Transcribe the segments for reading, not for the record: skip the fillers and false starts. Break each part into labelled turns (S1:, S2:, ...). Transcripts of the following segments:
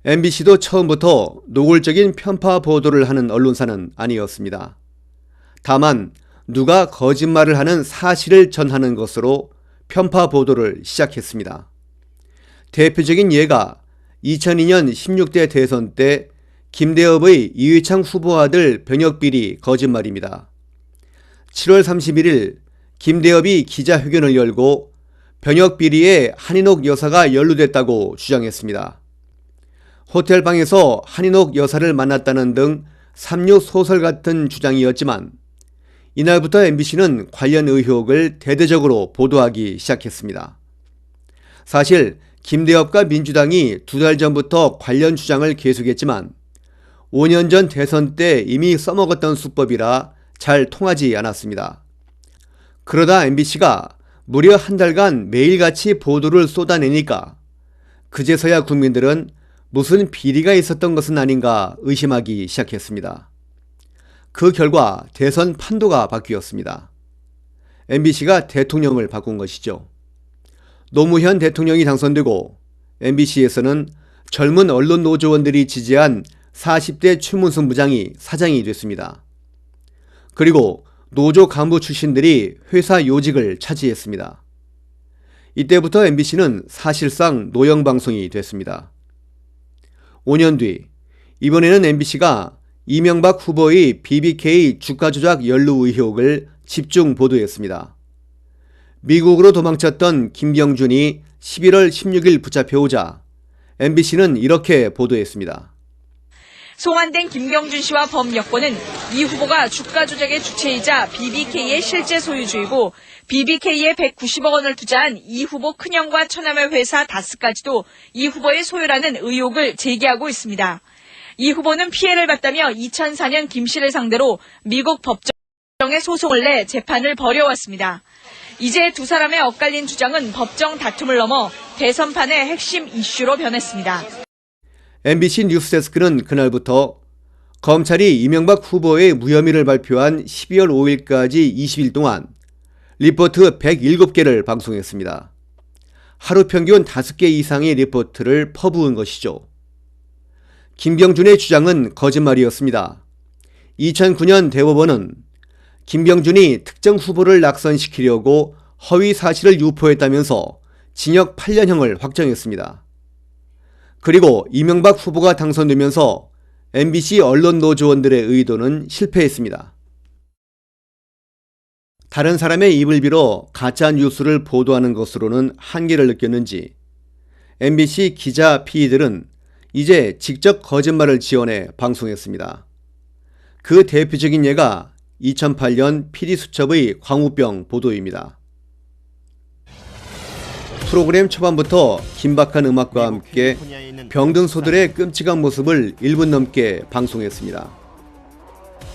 S1: MBC도 처음부터 노골적인 편파 보도를 하는 언론사는 아니었습니다. 다만 누가 거짓말을 하는 사실을 전하는 것으로 편파 보도를 시작했습니다. 대표적인 예가 2002년 16대 대선 때 김대엽의 이회창 후보 아들 병역비리 거짓말입니다. 7월 31일 김대엽이 기자회견을 열고 병역비리에 한인옥 여사가 연루됐다고 주장했습니다. 호텔방에서 한인옥 여사를 만났다는 등 삼류 소설 같은 주장이었지만 이날부터 MBC는 관련 의혹을 대대적으로 보도하기 시작했습니다. 사실 김대엽과 민주당이 2달 전부터 관련 주장을 계속했지만 5년 전 대선 때 이미 써먹었던 수법이라 잘 통하지 않았습니다. 그러다 MBC가 무려 한 달간 매일같이 보도를 쏟아내니까 그제서야 국민들은 무슨 비리가 있었던 것은 아닌가 의심하기 시작했습니다. 그 결과 대선 판도가 바뀌었습니다. MBC가 대통령을 바꾼 것이죠. 노무현 대통령이 당선되고 MBC에서는 젊은 언론 노조원들이 지지한 40대 최문순 부장이 사장이 됐습니다. 그리고 노조 간부 출신들이 회사 요직을 차지했습니다. 이때부터 MBC는 사실상 노영방송이 됐습니다. 5년 뒤, 이번에는 MBC가 이명박 후보의 BBK 주가 조작 연루 의혹을 집중 보도했습니다. 미국으로 도망쳤던 김경준이 11월 16일 붙잡혀오자 MBC는 이렇게 보도했습니다.
S2: 송환된 김경준 씨와 범여권은 이 후보가 주가 조작의 주체이자 BBK의 실제 소유주이고 BBK에 190억 원을 투자한 이 후보 큰형과 처남의 회사 다스까지도 이 후보의 소유라는 의혹을 제기하고 있습니다. 이 후보는 피해를 봤다며 2004년 김 씨를 상대로 미국 법정에 소송을 내 재판을 벌여왔습니다. 이제 두 사람의 엇갈린 주장은 법정 다툼을 넘어 대선판의 핵심 이슈로 변했습니다.
S1: MBC 뉴스데스크는 그날부터 검찰이 이명박 후보의 무혐의를 발표한 12월 5일까지 20일 동안 리포트 107개를 방송했습니다. 하루 평균 5개 이상의 리포트를 퍼부은 것이죠. 김경준의 주장은 거짓말이었습니다. 2009년 대법원은 김경준이 특정 후보를 낙선시키려고 허위 사실을 유포했다면서 징역 8년형을 확정했습니다. 그리고 이명박 후보가 당선되면서 MBC 언론 노조원들의 의도는 실패했습니다. 다른 사람의 입을 빌어 가짜 뉴스를 보도하는 것으로는 한계를 느꼈는지 MBC 기자 PD들은 이제 직접 거짓말을 지어내 방송했습니다. 그 대표적인 예가 2008년 PD수첩의 광우병 보도입니다. 프로그램 초반부터 긴박한 음악과 함께 병든 소들의 끔찍한 모습을 1분 넘게 방송했습니다.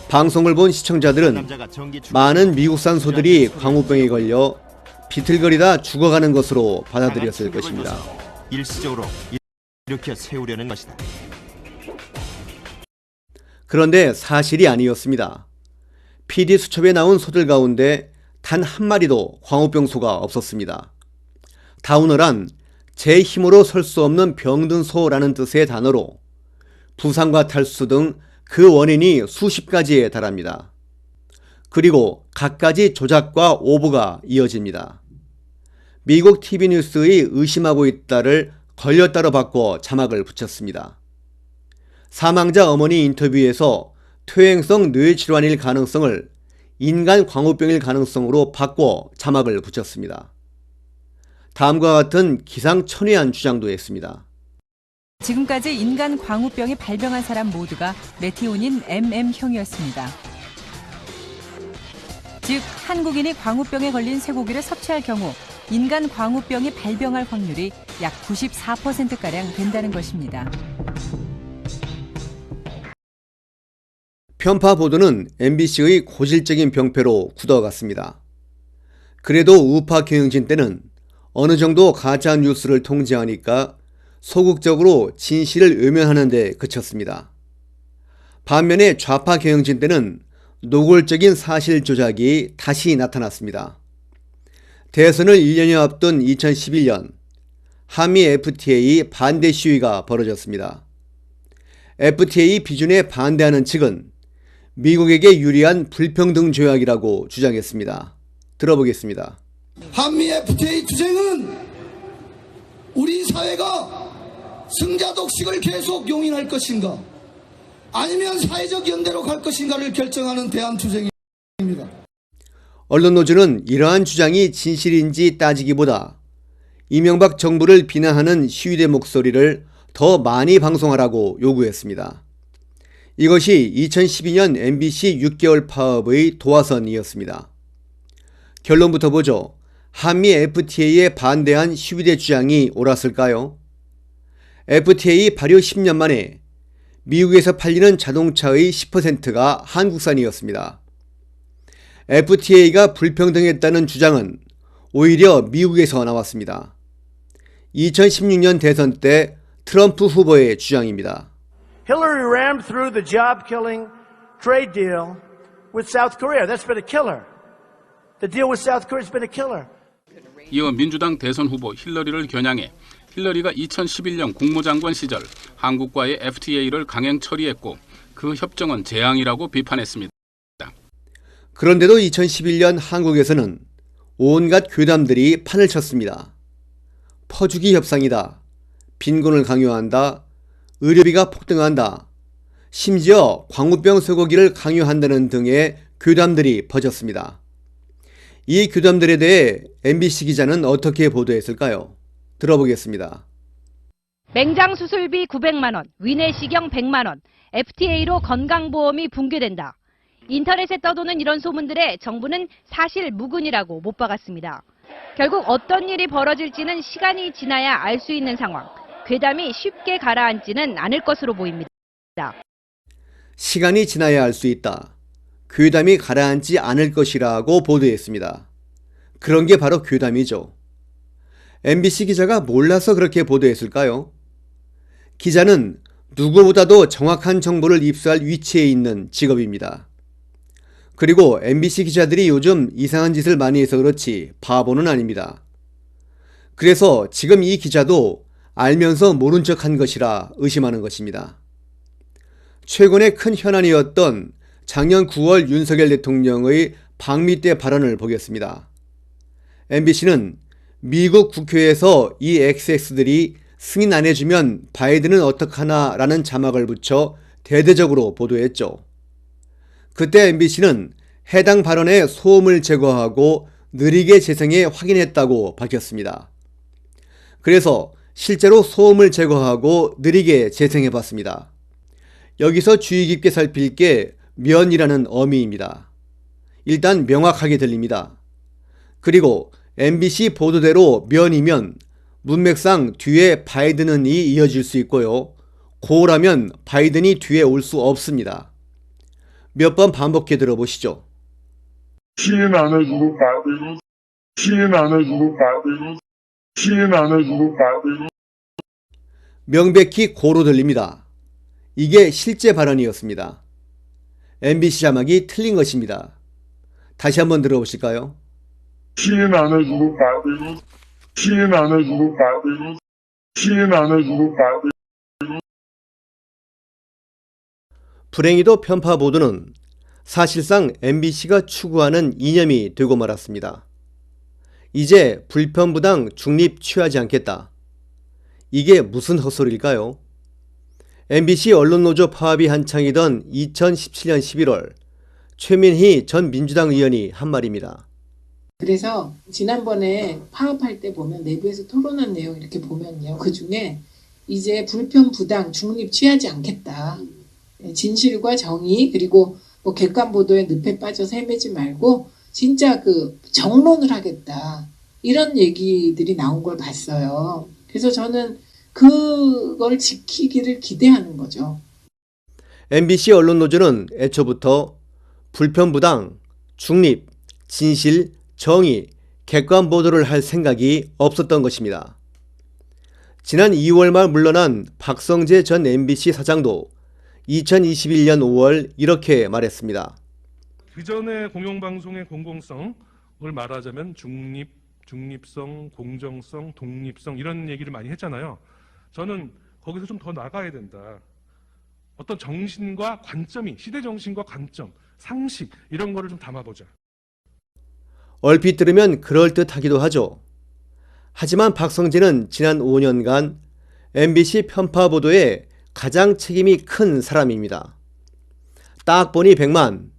S1: 방송을 본 시청자들은 많은 미국산 소들이 광우병에 걸려 비틀거리다 죽어가는 것으로 받아들였을 것입니다.
S3: 일시적으로 일으켜 세우려는 것이다.
S1: 그런데 사실이 아니었습니다. PD수첩에 나온 소들 가운데 단 한 마리도 광우병 소가 없었습니다. 다우너란 제 힘으로 설 수 없는 병든 소라는 뜻의 단어로 부상과 탈수 등 그 원인이 수십 가지에 달합니다. 그리고 갖가지 조작과 오보가 이어집니다. 미국 TV뉴스의 의심하고 있다를 걸렸다로 바꿔 자막을 붙였습니다. 사망자 어머니 인터뷰에서 퇴행성 뇌질환일 가능성을 인간 광우병일 가능성으로 바꿔 자막을 붙였습니다. 다음과 같은 기상천외한 주장도 했습니다.
S4: 지금까지 인간 광우병이 발병한 사람 모두가 메티오닌 MM형이었습니다. 즉 한국인이 광우병에 걸린 쇠고기를 섭취할 경우 인간 광우병이 발병할 확률이 약 94%가량 된다는 것입니다.
S1: 편파 보도는 MBC의 고질적인 병폐로 굳어갔습니다. 그래도 우파 경영진 때는 어느 정도 가짜 뉴스를 통제하니까 소극적으로 진실을 외면하는 데 그쳤습니다. 반면에 좌파 경영진 때는 노골적인 사실 조작이 다시 나타났습니다. 대선을 1년여 앞둔 2011년 한미 FTA 반대 시위가 벌어졌습니다. FTA 비준에 반대하는 측은 미국에게 유리한 불평등 조약이라고 주장했습니다. 들어보겠습니다.
S5: 한미 FTA 투쟁은 우리 사회가 승자 독식을 계속 용인할 것인가 아니면 사회적 연대로 갈 것인가를 결정하는 대한투쟁입니다.
S1: 언론노조는 이러한 주장이 진실인지 따지기보다 이명박 정부를 비난하는 시위대 목소리를 더 많이 방송하라고 요구했습니다. 이것이 2012년 MBC 6개월 파업의 도화선이었습니다. 결론부터 보죠. 한미 FTA에 반대한 시위대 주장이 옳았을까요? FTA 발효 10년 만에 미국에서 팔리는 자동차의 10%가 한국산이었습니다. FTA가 불평등했다는 주장은 오히려 미국에서 나왔습니다. 2016년 대선 때 트럼프 후보의 주장입니다.
S6: Hillary rammed through the job-killing trade deal with South Korea. That's been a killer. The deal with South Korea has been a killer.
S7: 이어 민주당 대선 후보 힐러리를 겨냥해 힐러리가 2011년 국무장관 시절 한국과의 FTA를 강행 처리했고 그 협정은 재앙이라고 비판했습니다.
S1: 그런데도 2011년 한국에서는 온갖 괴담들이 판을 쳤습니다. 퍼주기 협상이다. 빈곤을 강요한다. 의료비가 폭등한다. 심지어 광우병 쇠고기를 강요한다는 등의 괴담들이 퍼졌습니다. 이 괴담들에 대해 MBC 기자는 어떻게 보도했을까요? 들어보겠습니다.
S8: 맹장 수술비 900만 원, 위내시경 100만 원, FTA로 건강보험이 붕괴된다. 인터넷에 떠도는 이런 소문들에 정부는 사실 무근이라고 못 박았습니다. 결국 어떤 일이 벌어질지는 시간이 지나야 알 수 있는 상황. 괴담이 쉽게 가라앉지는 않을 것으로 보입니다.
S1: 시간이 지나야 알 수 있다. 괴담이 가라앉지 않을 것이라고 보도했습니다. 그런 게 바로 괴담이죠. MBC 기자가 몰라서 그렇게 보도했을까요? 기자는 누구보다도 정확한 정보를 입수할 위치에 있는 직업입니다. 그리고 MBC 기자들이 요즘 이상한 짓을 많이 해서 그렇지 바보는 아닙니다. 그래서 지금 이 기자도 알면서 모른 척한 것이라 의심하는 것입니다. 최근에 큰 현안이었던 작년 9월 윤석열 대통령의 방미 때 발언을 보겠습니다. MBC는 미국 국회에서 이 XX들이 승인 안 해주면 바이든은 어떡하나 라는 자막을 붙여 대대적으로 보도했죠. 그때 MBC는 해당 발언에 소음을 제거하고 느리게 재생해 확인했다고 밝혔습니다. 그래서 실제로 소음을 제거하고 느리게 재생해 봤습니다. 여기서 주의 깊게 살필 게 면이라는 어미입니다. 일단 명확하게 들립니다. 그리고 MBC 보도대로 면이면 문맥상 뒤에 바이든은이 이어질 수 있고요. 고라면 바이든이 뒤에 올 수 없습니다. 몇 번 반복해 들어보시죠.
S9: 시인 안 해주고 바이든, 시인 안 해주고 바이든, 시인 안 해주고 바이든.
S1: 명백히 고로 들립니다. 이게 실제 발언이었습니다. MBC 자막이 틀린 것입니다. 다시 한번 들어보실까요?
S9: 시인 안 해주고 바이든, 시인 안 해주고 바이든, 시인 안 해주고 바이든.
S1: 불행히도 편파 보도는 사실상 MBC가 추구하는 이념이 되고 말았습니다. 이제 불편부당 중립 취하지 않겠다. 이게 무슨 헛소리일까요? MBC 언론노조 파업이 한창이던 2017년 11월 최민희 전 민주당 의원이 한 말입니다.
S10: 그래서 지난번에 파업할 때 보면 내부에서 토론한 내용 이렇게 보면요. 그중에 이제 불편부당 중립 취하지 않겠다. 진실과 정의 그리고 뭐 객관 보도에 늪에 빠져서 헤매지 말고 진짜 그 정론을 하겠다. 이런 얘기들이 나온 걸 봤어요. 그래서 저는 그걸 지키기를 기대하는 거죠.
S1: MBC 언론노조는 애초부터 불편부당, 중립, 진실, 정의, 객관 보도를 할 생각이 없었던 것입니다. 지난 2월 말 물러난 박성재 전 MBC 사장도 2021년 5월 이렇게 말했습니다.
S11: 그전에 공영방송의 공공성을 말하자면 중립, 중립성, 공정성, 독립성 이런 얘기를 많이 했잖아요. 저는 거기서 좀 더 나가야 된다. 어떤 정신과 관점이, 시대 정신과 관점, 상식 이런 거를 좀 담아보자.
S1: 얼핏 들으면 그럴듯하기도 하죠. 하지만 박성진은 지난 5년간 MBC 편파 보도에 가장 책임이 큰 사람입니다. 딱 보니 100만,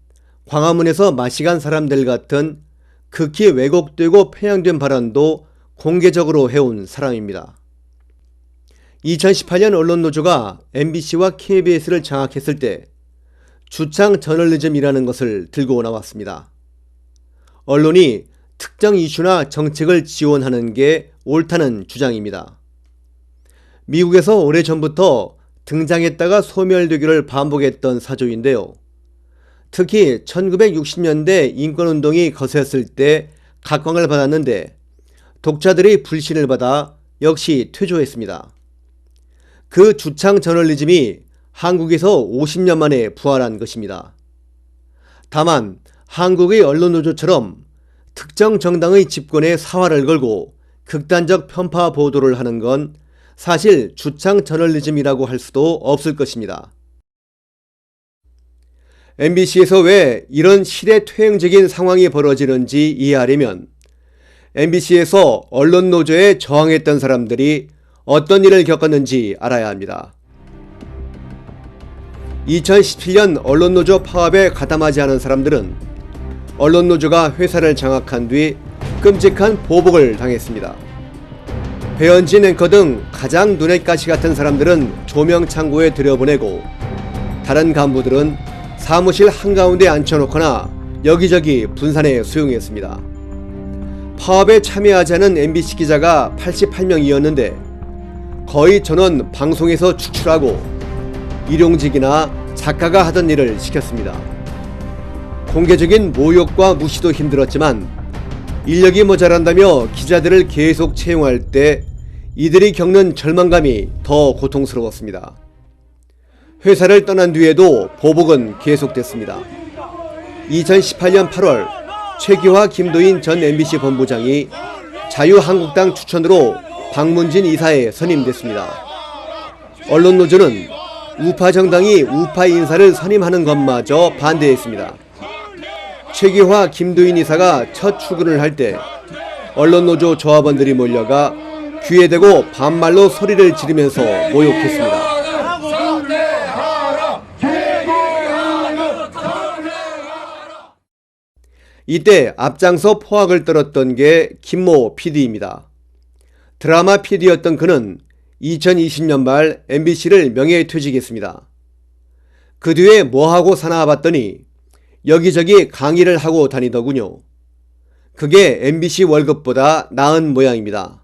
S1: 광화문에서 마시간 사람들 같은 극히 왜곡되고 편향된 발언도 공개적으로 해온 사람입니다. 2018년 언론노조가 MBC와 KBS를 장악했을 때 주창 저널리즘이라는 것을 들고 나왔습니다. 언론이 특정 이슈나 정책을 지원하는 게 옳다는 주장입니다. 미국에서 오래전부터 등장했다가 소멸되기를 반복했던 사조인데요. 특히 1960년대 인권운동이 거셌을 때 각광을 받았는데 독자들의 불신을 받아 역시 퇴조했습니다. 그 주창 저널리즘이 한국에서 50년 만에 부활한 것입니다. 다만 한국의 언론노조처럼 특정 정당의 집권에 사활을 걸고 극단적 편파 보도를 하는 건 사실 주창 저널리즘이라고 할 수도 없을 것입니다. MBC에서 왜 이런 시대퇴행적인 상황이 벌어지는지 이해하려면 MBC에서 언론노조에 저항했던 사람들이 어떤 일을 겪었는지 알아야 합니다. 2017년 언론노조 파업에 가담하지 않은 사람들은 언론노조가 회사를 장악한 뒤 끔찍한 보복을 당했습니다. 배현진 앵커 등 가장 눈엣 가시 같은 사람들은 조명창고에 들여보내고 다른 간부들은 사무실 한가운데 앉혀놓거나 여기저기 분산해 수용했습니다. 파업에 참여하지 않은 MBC 기자가 88명이었는데 거의 전원 방송에서 축출하고 일용직이나 작가가 하던 일을 시켰습니다. 공개적인 모욕과 무시도 힘들었지만 인력이 모자란다며 기자들을 계속 채용할 때 이들이 겪는 절망감이 더 고통스러웠습니다. 회사를 떠난 뒤에도 보복은 계속됐습니다. 2018년 8월 최기화 김도인 전 MBC 본부장이 자유한국당 추천으로 박문진 이사에 선임됐습니다. 언론노조는 우파 정당이 우파 인사를 선임하는 것마저 반대했습니다. 최기화 김도인 이사가 첫 출근을 할 때 언론노조 조합원들이 몰려가 귀에 대고 반말로 소리를 지르면서 모욕했습니다. 이때 앞장서 포악을 떨었던 게 김모 PD입니다. 드라마 PD였던 그는 2020년 말 MBC를 명예퇴직했습니다. 그 뒤에 뭐하고 사나 봤더니 여기저기 강의를 하고 다니더군요. 그게 MBC 월급보다 나은 모양입니다.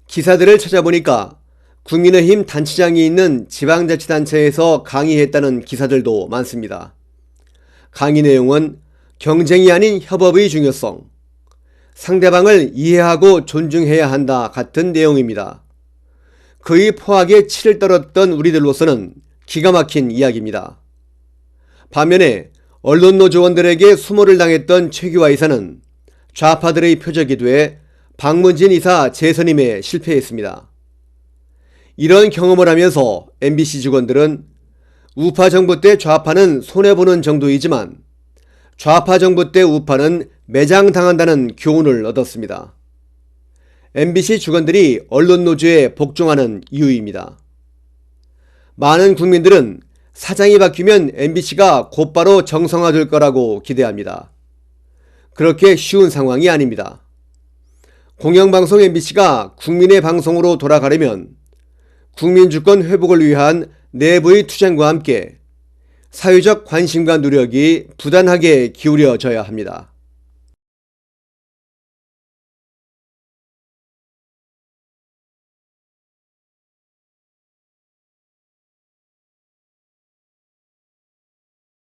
S1: 기사들을 찾아보니까 국민의힘 단체장이 있는 지방자치단체에서 강의했다는 기사들도 많습니다. 강의 내용은 경쟁이 아닌 협업의 중요성, 상대방을 이해하고 존중해야 한다 같은 내용입니다. 그의 포악에 치를 떨었던 우리들로서는 기가 막힌 이야기입니다. 반면에 언론노조원들에게 수모를 당했던 최기화 이사는 좌파들의 표적이 돼 박문진 이사 재선임에 실패했습니다. 이런 경험을 하면서 MBC 직원들은 우파 정부 때 좌파는 손해보는 정도이지만 좌파 정부 때 우파는 매장당한다는 교훈을 얻었습니다. MBC 직원들이 언론노조에 복종하는 이유입니다. 많은 국민들은 사장이 바뀌면 MBC가 곧바로 정상화될 거라고 기대합니다. 그렇게 쉬운 상황이 아닙니다. 공영방송 MBC가 국민의 방송으로 돌아가려면 국민주권 회복을 위한 내부의 투쟁과 함께 사회적 관심과 노력이 부단하게 기울여져야 합니다.